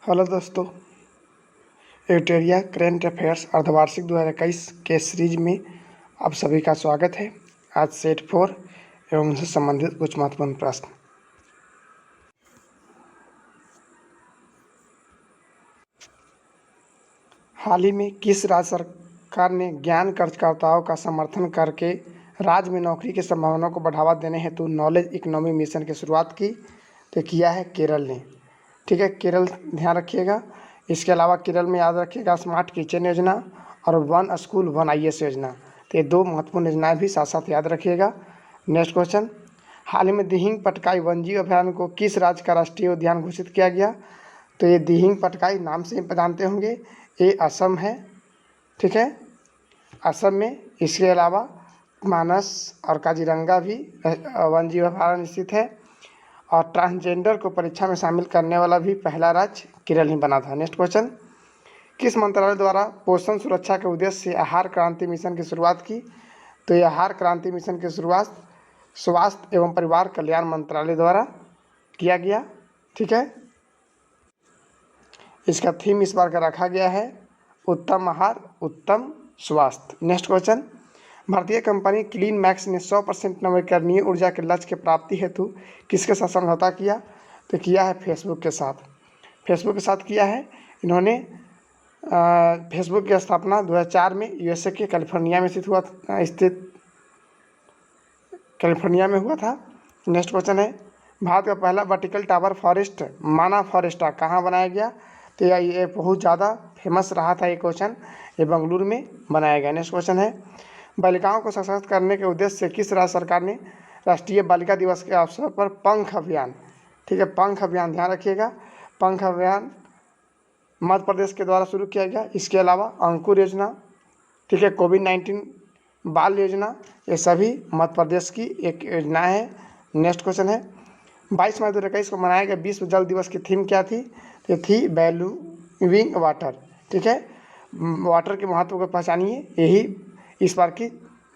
Hello दोस्तों, एडिटोरिया current affairs अर्धवार्षिक 2021 के सीरीज में आप सभी का स्वागत है। आज सेट 4 एवं उनसे संबंधित कुछ महत्वपूर्ण प्रश्न। हाल ही में किस राज्य सरकार ने ज्ञान खर्चकर्ताओं का समर्थन करके राज्य में नौकरी की संभावना को बढ़ावा देने हेतु नॉलेज इकोनॉमी मिशन की शुरुआत की? तो किया है केरल ने। ठीक है, केरल ध्यान रखिएगा। इसके अलावा केरल में याद रखिएगा स्मार्ट किचन योजना और वन स्कूल वन IAS योजना। तो ये दो महत्वपूर्ण योजनाएं भी साथ साथ याद रखिएगा। नेक्स्ट क्वेश्चन, हाल ही में दिहिंग पटकाई वन्यजीव अभयारण्य को किस राज्य का राष्ट्रीय उद्यान घोषित किया गया? तो ये दिहिंग पटकाई नाम से जानते होंगे, ये असम है। ठीक है, असम में। इसके अलावा मानस और काजीरंगा भी वन्यजीव अभयारण्य स्थित है। और ट्रांसजेंडर को परीक्षा में शामिल करने वाला भी पहला राज्य केरल ही बना था। नेक्स्ट क्वेश्चन, किस मंत्रालय द्वारा पोषण सुरक्षा के उद्देश्य से आहार क्रांति मिशन की शुरुआत की? तो ये आहार क्रांति मिशन की शुरुआत स्वास्थ्य एवं परिवार कल्याण मंत्रालय द्वारा किया गया। ठीक है, इसका थीम इस बार का रखा गया है उत्तम आहार उत्तम स्वास्थ्य। नेक्स्ट क्वेश्चन, भारतीय कंपनी क्लीन मैक्स ने 100% नवीकरणीय ऊर्जा के लक्ष्य की प्राप्ति हेतु किसके साथ समझौता किया? तो किया है फेसबुक के साथ। फेसबुक के साथ किया है इन्होंने। फेसबुक की स्थापना 2004 में USA के कैलिफोर्निया में स्थित कैलिफोर्निया में हुआ था। नेक्स्ट क्वेश्चन है, भारत का पहला वर्टिकल टावर फॉरेस्ट माना फॉरेस्टा कहाँ बनाया गया? तो ये बहुत ज़्यादा फेमस रहा था ये क्वेश्चन, ये बेंगलुरु में बनाया गया। नेक्स्ट क्वेश्चन है, बालिकाओं को सशक्त करने के उद्देश्य से किस राज्य सरकार ने राष्ट्रीय बालिका दिवस के अवसर पर पंख अभियान, ठीक है, पंख अभियान ध्यान रखिएगा, पंख अभियान मध्य प्रदेश के द्वारा शुरू किया गया। इसके अलावा अंकुर योजना, ठीक है, कोविड-19 बाल योजना, ये सभी मध्य प्रदेश की एक योजना है। नेक्स्ट क्वेश्चन है, 22 मई 2021 को मनाया गया विश्व जल दिवस की थीम क्या थी? तो थी वैल्यूइंग वाटर। ठीक है, वाटर के महत्व को पहचानिए, यही इस बार की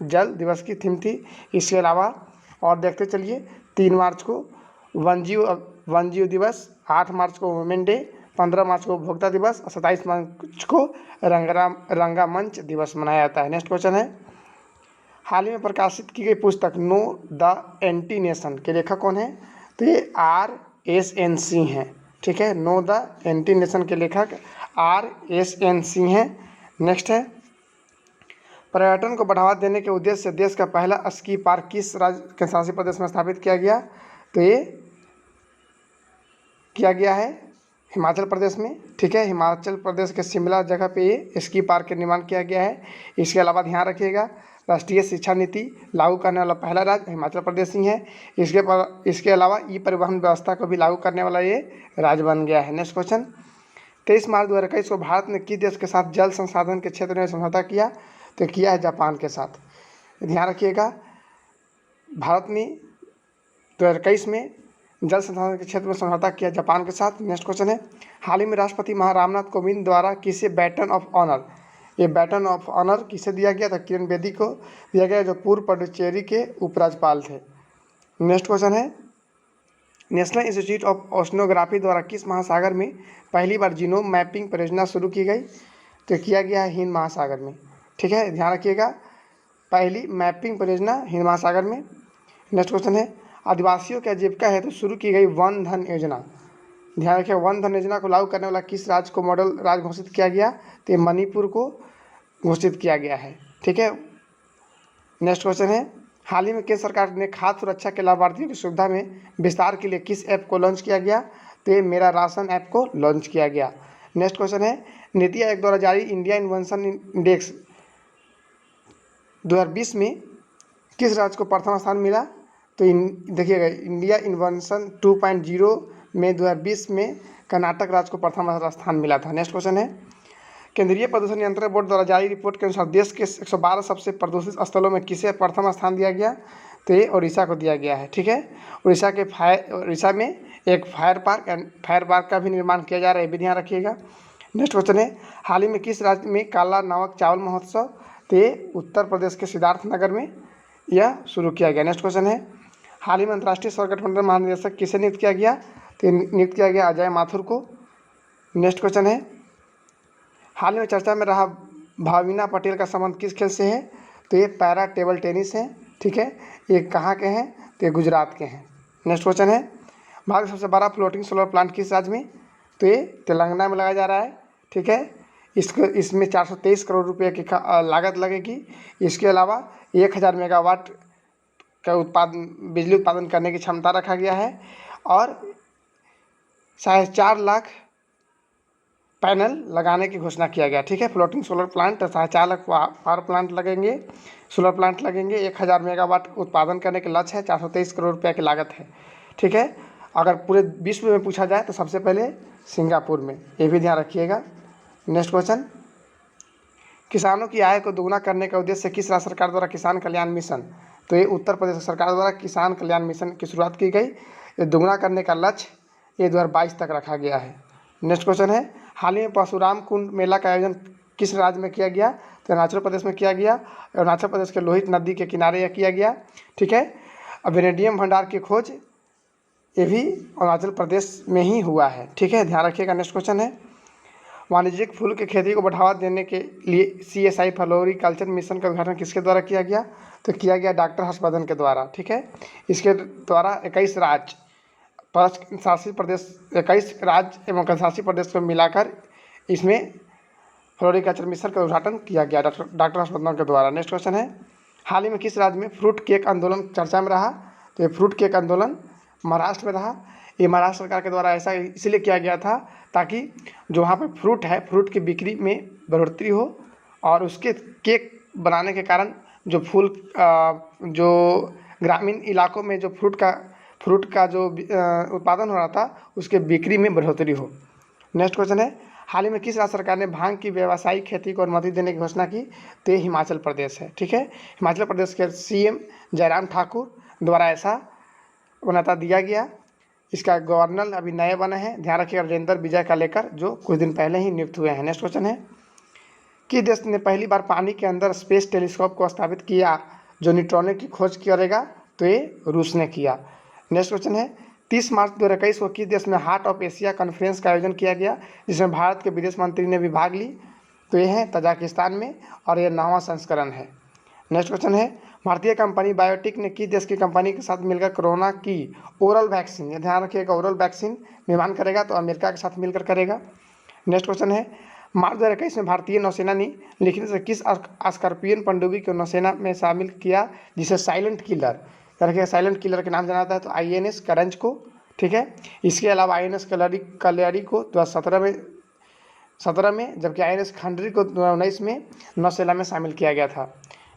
जल दिवस की थीम थी। इसके अलावा और देखते चलिए, 3 मार्च को वन्यजीव दिवस, 8 मार्च को वुमेन डे, 15 मार्च को उपभोक्ता दिवस और 27 मार्च को रंगामंच दिवस मनाया जाता है। नेक्स्ट क्वेश्चन है, हाल ही में प्रकाशित की गई पुस्तक नो द एंटी नेशन के लेखक कौन है? तो ये RSN हैं। ठीक है, नो द एंटी नेशन के लेखक RSN हैं। नेक्स्ट है, पर्यटन को बढ़ावा देने के उद्देश्य से देश का पहला स्की पार्क किस राज्य के शासित प्रदेश में स्थापित किया गया? तो ये किया गया है हिमाचल प्रदेश में। ठीक है, हिमाचल प्रदेश के शिमला जगह पे ये स्की पार्क का निर्माण किया गया है। इसके अलावा ध्यान रखिएगा, राष्ट्रीय शिक्षा नीति लागू करने वाला पहला राज्य हिमाचल प्रदेश ही है। इसके अलावा परिवहन व्यवस्था को भी लागू करने वाला ये राज्य बन गया है। नेक्स्ट क्वेश्चन, 23 मार्च 2021 को भारत ने किस देश के साथ जल संसाधन के क्षेत्र में समझौता किया? तो किया है जापान के साथ। ध्यान रखिएगा, भारत ने 2021 में जल संसाधन के क्षेत्र में समझौता किया जापान के साथ। नेक्स्ट क्वेश्चन है, हाल ही में राष्ट्रपति रामनाथ कोविंद द्वारा किसे बैटन ऑफ ऑनर, ये बैटन ऑफ ऑनर किसे दिया गया? तो किरण बेदी को दिया गया, जो पूर्व पुडुचेरी के उपराज्यपाल थे। नेक्स्ट क्वेश्चन है, नेशनल इंस्टीट्यूट ऑफ ओशनोग्राफी द्वारा किस महासागर में पहली बार जीनोम मैपिंग परियोजना शुरू की गई? तो किया गया है हिंद महासागर में। ठीक है, ध्यान रखिएगा, पहली मैपिंग परियोजना हिंद महासागर में। नेक्स्ट क्वेश्चन है, आदिवासियों की आजीविका हेतु शुरू की गई वन धन योजना, ध्यान रखिए, वन धन योजना को लागू करने वाला किस राज्य को मॉडल राज्य घोषित किया गया? तो मणिपुर को घोषित किया गया है। ठीक है, नेक्स्ट क्वेश्चन है, हाल ही में केंद्र सरकार ने खाद्य सुरक्षा के लाभार्थियों की सुविधा में विस्तार के लिए किस ऐप को लॉन्च किया गया? तो ये मेरा राशन ऐप को लॉन्च किया गया। नेक्स्ट क्वेश्चन है, नीति आयोग द्वारा जारी इंडिया इन्वेंशन इंडेक्स 2020 में किस राज्य को प्रथम स्थान मिला? तो देखिएगा, इंडिया इन्वेंशन 2.0 में 2020 में कर्नाटक राज्य को प्रथम स्थान मिला था। नेक्स्ट क्वेश्चन है, केंद्रीय प्रदूषण नियंत्रण बोर्ड द्वारा जारी रिपोर्ट के अनुसार देश के 112 सबसे प्रदूषित स्थलों में किसे प्रथम स्थान दिया गया? तो ये उड़ीसा को दिया गया है। ठीक है, उड़ीसा में एक फायर पार्क का भी निर्माण किया जा रहा है, ये भी ध्यान रखिएगा। नेक्स्ट क्वेश्चन है, हाल ही में किस राज्य में काला नमक चावल महोत्सव? तो ये उत्तर प्रदेश के सिद्धार्थनगर में यह शुरू किया गया। नेक्स्ट क्वेश्चन है, हाल ही में अंतर्राष्ट्रीय सौर गठबंधन महानिदेशक किसे नियुक्त किया गया? तो नियुक्त किया गया अजय माथुर को। नेक्स्ट क्वेश्चन है, हाल में चर्चा में रहा भाविना पटेल का संबंध किस खेल से है? तो ये पैरा टेबल टेनिस है, ठीक है। ये कहाँ के हैं? तो ये गुजरात के हैं। नेक्स्ट क्वेश्चन है, भारत का सबसे बड़ा फ्लोटिंग सोलर प्लांट किस राज्य में? तो ये तेलंगाना में लगाया जा रहा है, ठीक है। इसमें 423 करोड़ रुपये की लागत लगेगी। इसके अलावा 1000 मेगावाट का बिजली उत्पादन करने की क्षमता रखा गया है और 4.5 लाख पैनल लगाने की घोषणा किया गया, ठीक है। Floating solar plant 4.5 lakh power plant लगेंगे, सोलर प्लांट लगेंगे। 1000 मेगावाट उत्पादन करने के लक्ष्य है, 423 करोड़ रुपये की लागत है, ठीक है। अगर पूरे विश्व में पूछा जाए तो सबसे पहले सिंगापुर में, ये भी ध्यान रखिएगा। नेक्स्ट क्वेश्चन, किसानों की आय को दोगुना करने का उद्देश्य किस राज्य सरकार द्वारा किसान कल्याण मिशन? तो ये उत्तर प्रदेश सरकार द्वारा किसान कल्याण मिशन की शुरुआत की गई। ये दोगुना करने का लक्ष्य ये 2022 तक रखा गया है। नेक्स्ट क्वेश्चन है, हाल ही में परशुराम कुंड मेला का आयोजन किस राज्य में किया गया? तो अरुणाचल प्रदेश में किया गया। अरुणाचल प्रदेश के लोहित नदी के किनारे यह किया गया, ठीक है। वेनेडियम भंडार की खोज ये भी अरुणाचल प्रदेश में ही हुआ है, ठीक है, ध्यान रखिएगा। नेक्स्ट क्वेश्चन है, वाणिज्यिक फूल की खेती को बढ़ावा देने के लिए CSI फ्लोरिकल्चर मिशन का उद्घाटन किसके द्वारा किया गया? तो किया गया डॉक्टर हर्षवर्धन के द्वारा, ठीक है। इसके द्वारा 21 राज्य 5 शासित प्रदेश 21 राज्य एवं केंद्रशासित प्रदेश को मिलाकर इसमें फ्लोरिकल्चर मिशन का उद्घाटन किया गया डॉक्टर हर्षवर्धन के द्वारा। नेक्स्ट क्वेश्चन है, हाल ही में किस राज्य में फ्रूट केक आंदोलन चर्चा में रहा? तो ये फ्रूट केक आंदोलन महाराष्ट्र में रहा। ये महाराष्ट्र सरकार के द्वारा ऐसा इसलिए किया गया था ताकि जो वहाँ पर फ्रूट है, फ्रूट की बिक्री में बढ़ोतरी हो और उसके केक बनाने के कारण जो जो ग्रामीण इलाकों में जो फ्रूट का जो उत्पादन हो रहा था उसके बिक्री में बढ़ोतरी हो। नेक्स्ट क्वेश्चन है, हाल ही में किस राज्य सरकार ने भांग की व्यावसायिक खेती को अनुमति देने की घोषणा की? तो ये हिमाचल प्रदेश है, ठीक है। हिमाचल प्रदेश के CM जयराम ठाकुर द्वारा ऐसा मान्यता दिया गया। इसका गवर्नर अभी नए बने हैं, ध्यान रखिएगा, राजेंद्र विजय का लेकर जो कुछ दिन पहले ही नियुक्त हुए हैं। नेक्स्ट क्वेश्चन है, किस देश ने पहली बार पानी के अंदर स्पेस टेलीस्कोप को स्थापित किया जो न्यूट्रॉनों की खोज करेगा? तो ये रूस ने किया। नेक्स्ट क्वेश्चन है, 30 मार्च 2021 को किस देश में हार्ट ऑफ एशिया कॉन्फ्रेंस का आयोजन किया गया जिसमें भारत के विदेश मंत्री ने भी भाग ली? तो ये है तजाकिस्तान में और ये 9वां संस्करण है। नेक्स्ट क्वेश्चन है, भारतीय कंपनी बायोटेक ने किस देश की कंपनी के साथ मिलकर कोरोना की ओरल वैक्सीन, ये ध्यान रखिएगा, ओरल वैक्सीन निर्माण करेगा? तो अमेरिका के साथ मिलकर करेगा। नेक्स्ट क्वेश्चन है, मार्च 2021 में भारतीय नौसेना ने लिखने से किस स्कॉर्पियन पनडुब्बी को नौसेना में शामिल किया जिसे साइलेंट किलर, रखिएगा, साइलेंट किलर के नाम जाना जाता है? तो INS करंज को, ठीक है। इसके अलावा INS कल्याणी को 2017 में जबकि INS खंडरी को 2019 में नौसेना में शामिल किया गया था।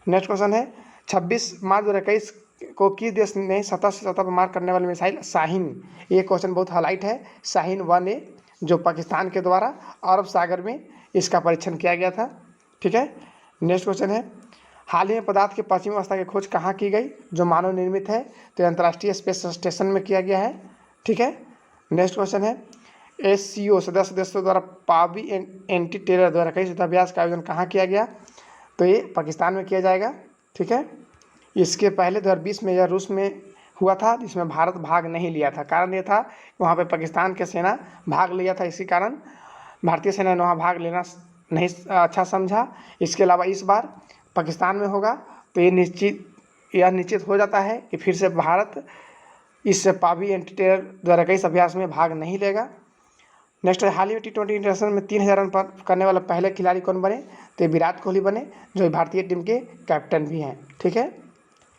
नेक्स्ट क्वेश्चन है, 26 मार्च 2021 को किस देश ने सतह से सतह पर मार करने वाली मिसाइल शाहीन, ये क्वेश्चन बहुत हाईलाइट है, शाहीन 1A जो पाकिस्तान के द्वारा अरब सागर में इसका परीक्षण किया गया था, ठीक है। नेक्स्ट क्वेश्चन है, हाल ही में पदार्थ के पश्चिमी अवस्था की खोज कहाँ की गई जो मानव निर्मित है? तो अंतर्राष्ट्रीय स्पेस स्टेशन में किया गया है, ठीक है। नेक्स्ट क्वेश्चन है, SCO सदस्य देशों द्वारा पावी एंटी टेरर द्वारा कई युद्धाभ्यास का आयोजन कहाँ किया गया? तो ये पाकिस्तान में किया जाएगा, ठीक है। इसके पहले 2020 में यह रूस में हुआ था जिसमें भारत भाग नहीं लिया था। कारण ये था वहाँ पे पाकिस्तान की सेना भाग लिया था, इसी कारण भारतीय सेना ने वहाँ भाग लेना नहीं अच्छा समझा। इसके अलावा इस बार पाकिस्तान में होगा तो यह निश्चित हो जाता है कि फिर से भारत इस पावी एंटी टेरर द्वारा कई अभ्यास में भाग नहीं लेगा। नेक्स्ट है, हाल ही में T20 इंटरनेशनल में 3000 रन पर करने वाले पहले खिलाड़ी कौन बने? तो विराट कोहली बने जो भारतीय टीम के कैप्टन भी हैं, ठीक है,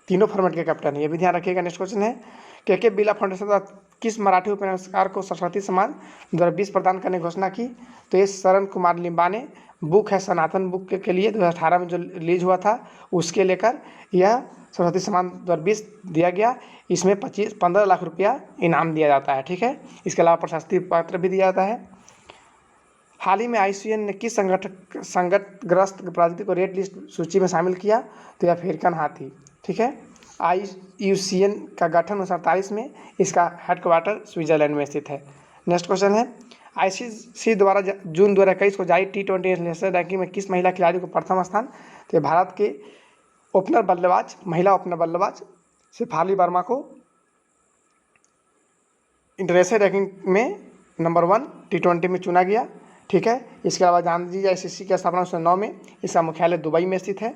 तीनों फॉर्मेट के कैप्टन है, ये भी ध्यान रखिएगा। नेक्स्ट क्वेश्चन है, के बिरला फाउंडेशन द्वारा किस मराठी उपन्यासकार को सरस्वती सम्मान 2020 प्रदान करने की घोषणा की? तो ये शरण कुमार लिम्बा ने, बुक है सनातन बुक के लिए 2018 में जो रिलीज हुआ था उसके लेकर यह सरस्वती सम्मान 2020 दिया गया। इसमें 15 लाख रुपया इनाम दिया जाता है, ठीक है। इसके अलावा प्रशस्ति पत्र भी दिया जाता है। हाल ही में IUCN ने किस संकटग्रस्त प्रजाति को रेड लिस्ट सूची में शामिल किया? तो यह अफ्रीकन हाथी, ठीक है। IUCN का गठन 1948 में, इसका हेडक्वार्टर स्विट्जरलैंड में स्थित है। नेक्स्ट क्वेश्चन है, ICC द्वारा जून 2021 को जारी T20 इंटरनेशनल रैंकिंग में किस महिला खिलाड़ी को प्रथम स्थान? तो भारत के महिला ओपनर बल्लेबाज शेफाली वर्मा को इंटरनेशनल रैंकिंग में नंबर 1 T20 में चुना गया। ठीक है, इसके अलावा जान लीजिए ICC की स्थापना 1909 में, इसका मुख्यालय दुबई में स्थित है।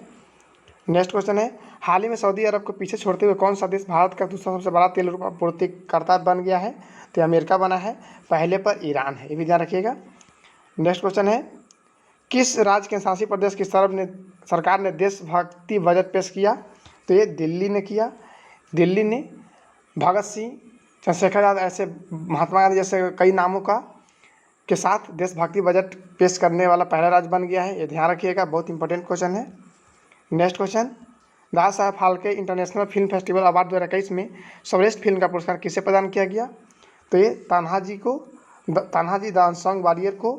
नेक्स्ट क्वेश्चन है, हाल ही में सऊदी अरब को पीछे छोड़ते हुए कौन सा देश भारत का दूसरा सबसे बड़ा तेल आपूर्तिकर्ता बन गया है? तो अमेरिका बना है, पहले पर ईरान है, ये भी ध्यान रखिएगा। नेक्स्ट क्वेश्चन है, किस राज्य के शासी प्रदेश की सरकार ने देशभक्ति बजट पेश किया? तो ये दिल्ली ने किया। दिल्ली ने भगत सिंह, चंद्रशेखर आजाद, ऐसे महात्मा गांधी जैसे कई नामों के साथ देशभक्ति बजट पेश करने वाला पहला राज्य बन गया है, ये ध्यान रखिएगा, बहुत इंपॉर्टेंट क्वेश्चन है। Next question, Dada Saheb Phalke international film festival award 2021 में सर्वश्रेष्ठ फिल्म का पुरस्कार किसे प्रदान किया गया? तो ये तान्हाजी द अनसंग वॉरियर को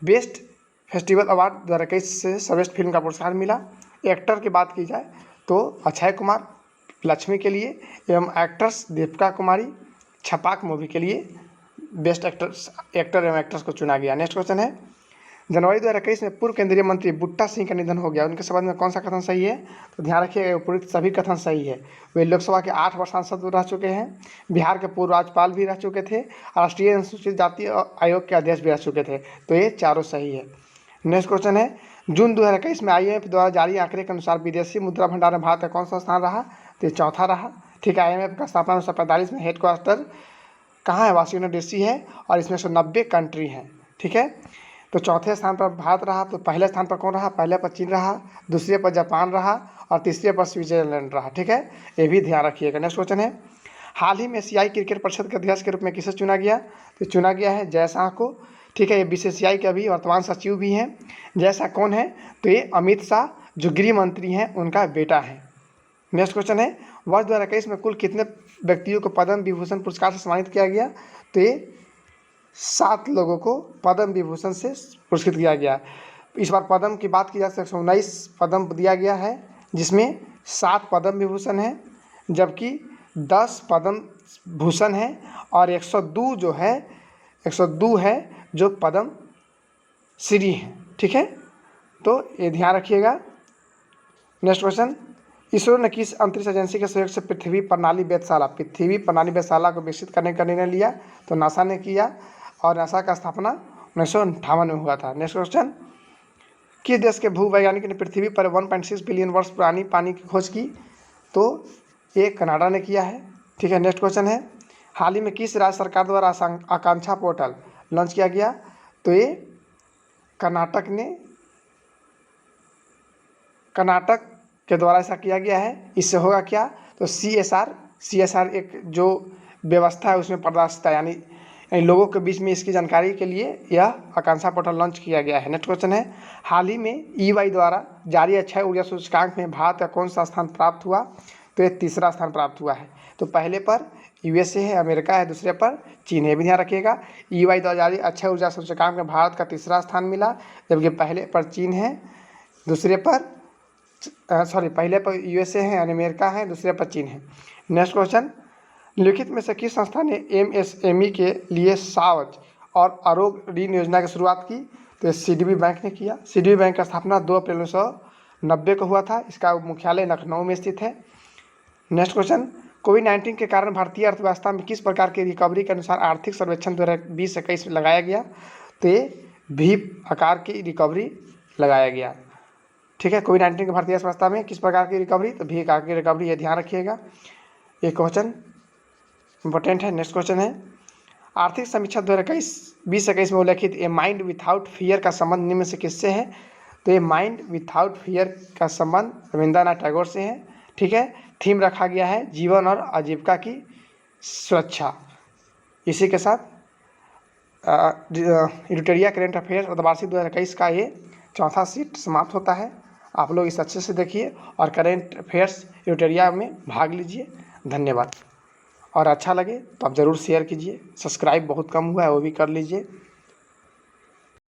बेस्ट फेस्टिवल अवार्ड 2021 से सर्वश्रेष्ठ फिल्म का पुरस्कार मिला। एक्टर की बात की जाए तो अक्षय कुमार लक्ष्मी के लिए एवं एक्ट्रेस दीपिका कुमारी छपाक मूवी के लिए बेस्ट एक्टर एवं एक्ट्रेस को चुना गया। नेक्स्ट क्वेश्चन है, जनवरी 2021 में पूर्व केंद्रीय मंत्री बुट्टा सिंह का निधन हो गया, उनके संबंध में कौन सा कथन सही है? तो ध्यान रखिएगा, उपरोक्त सभी कथन सही है। वे लोकसभा के 8 बार सांसद रह चुके हैं, बिहार के पूर्व राज्यपाल भी रह चुके थे, राष्ट्रीय अनुसूचित जाति आयोग के अध्यक्ष भी रह चुके थे, तो ये चारों सही है। नेक्स्ट क्वेश्चन है, जून 2021 में IMF द्वारा जारी आंकड़े के अनुसार विदेशी मुद्रा भंडार में भारत का कौन सा स्थान रहा? तो ये चौथा रहा। ठीक है, IMF का स्थापना 1945 में, हेडक्वार्टर कहाँ है? वाशिंगटन DC है, और इसमें 190 कंट्री हैं। ठीक है, तो चौथे स्थान पर भारत रहा। तो पहले स्थान पर कौन रहा? पहले पर चीन रहा, दूसरे पर जापान रहा, और तीसरे पर स्विट्जरलैंड रहा। ठीक है, ये भी ध्यान रखिएगा। नेक्स्ट क्वेश्चन है, हाल ही में एशियाई क्रिकेट परिषद के अध्यक्ष के रूप में किसे चुना गया? तो चुना गया है जय शाह को। ठीक है, ये BCCI के अभी वर्तमान सचिव भी हैं। जय शाह कौन है? तो ये अमित शाह जो गृह मंत्री हैं उनका बेटा है। नेक्स्ट क्वेश्चन है, वर्ष 2021 में कुल कितने व्यक्तियों को पद्म विभूषण पुरस्कार से सम्मानित किया गया? तो ये 7 लोगों को पद्म विभूषण से पुरस्कृत किया गया। इस बार पद्म की बात की जाए तो 119 पद्म दिया गया है, जिसमें 7 पद्म विभूषण हैं, जबकि 10 पद्म भूषण है, और 102 है जो पद्म श्री हैं। ठीक है, तो ये ध्यान रखिएगा। नेक्स्ट क्वेश्चन, इसरो ने किस अंतरिक्ष एजेंसी के सहयोग से पृथ्वी प्रणाली वेधशाला को विकसित करने का निर्णय लिया? तो नासा ने किया, और नासा का स्थापना 1958 में हुआ था। नेक्स्ट क्वेश्चन, किस देश के भूवैज्ञानिक ने पृथ्वी पर 1.6 बिलियन वर्ष पुरानी पानी की खोज की? तो ये कनाडा ने किया है। ठीक है, नेक्स्ट क्वेश्चन है, हाल ही में किस राज्य सरकार द्वारा आकांक्षा पोर्टल लॉन्च किया गया? तो ये कर्नाटक के द्वारा ऐसा किया गया है। इससे होगा क्या? तो CSR एक जो व्यवस्था है उसमें पारदर्शिता, यानी लोगों के बीच में इसकी जानकारी के लिए यह आकांक्षा पोर्टल लॉन्च किया गया है। नेक्स्ट क्वेश्चन है, हाल ही में EY द्वारा जारी अक्षय ऊर्जा सूचकांक में भारत का कौन सा स्थान प्राप्त हुआ? तो ये तीसरा स्थान प्राप्त हुआ है। तो पहले पर USA है, अमेरिका है, दूसरे पर चीन है, भी ध्यान रखिएगा। EY द्वारा जारी अक्षय ऊर्जा सूचकांक में भारत का तीसरा स्थान मिला, जबकि पहले पर चीन है, पहले पर USA है, अमेरिका है, दूसरे पर चीन है। नेक्स्ट क्वेश्चन, लिखित में से किस संस्था ने MSME के लिए सावज और आरोग्य ऋण योजना की शुरुआत की? तो CDB बैंक ने किया। CDB बैंक का स्थापना 2 अप्रैल 1990 को हुआ था, इसका मुख्यालय लखनऊ में स्थित है। नेक्स्ट क्वेश्चन, कोविड-19 के कारण भारतीय अर्थव्यवस्था में किस प्रकार की रिकवरी के अनुसार आर्थिक सर्वेक्षण 2020-21 में लगाया गया? तो ये V आकार की रिकवरी लगाया गया। ठीक है, कोविड-19 के भारतीय अर्थव्यवस्था में किस प्रकार की रिकवरी? तो V आकार की रिकवरी, ये ध्यान रखिएगा, ये क्वेश्चन इंपॉर्टेंट है। नेक्स्ट क्वेश्चन है, आर्थिक समीक्षा 2021 में उल्लेखित ए माइंड विथआउट फियर का संबंध निम्न से किससे है? तो ये माइंड विथआउट फियर का संबंध रविंद्रनाथ टैगोर से है। ठीक है, थीम रखा गया है जीवन और आजीविका की सुरक्षा। इसी के साथ एडिटोरिया करेंट अफेयर्स अर्धवार्षिक 2021 का ये चौथा सीट समाप्त होता है। आप लोग इस अच्छे से देखिए और करेंट अफेयर्स एडिटोरिया में भाग लीजिए। धन्यवाद। और अच्छा लगे तो आप ज़रूर शेयर कीजिए, सब्सक्राइब बहुत कम हुआ है वो भी कर लीजिए।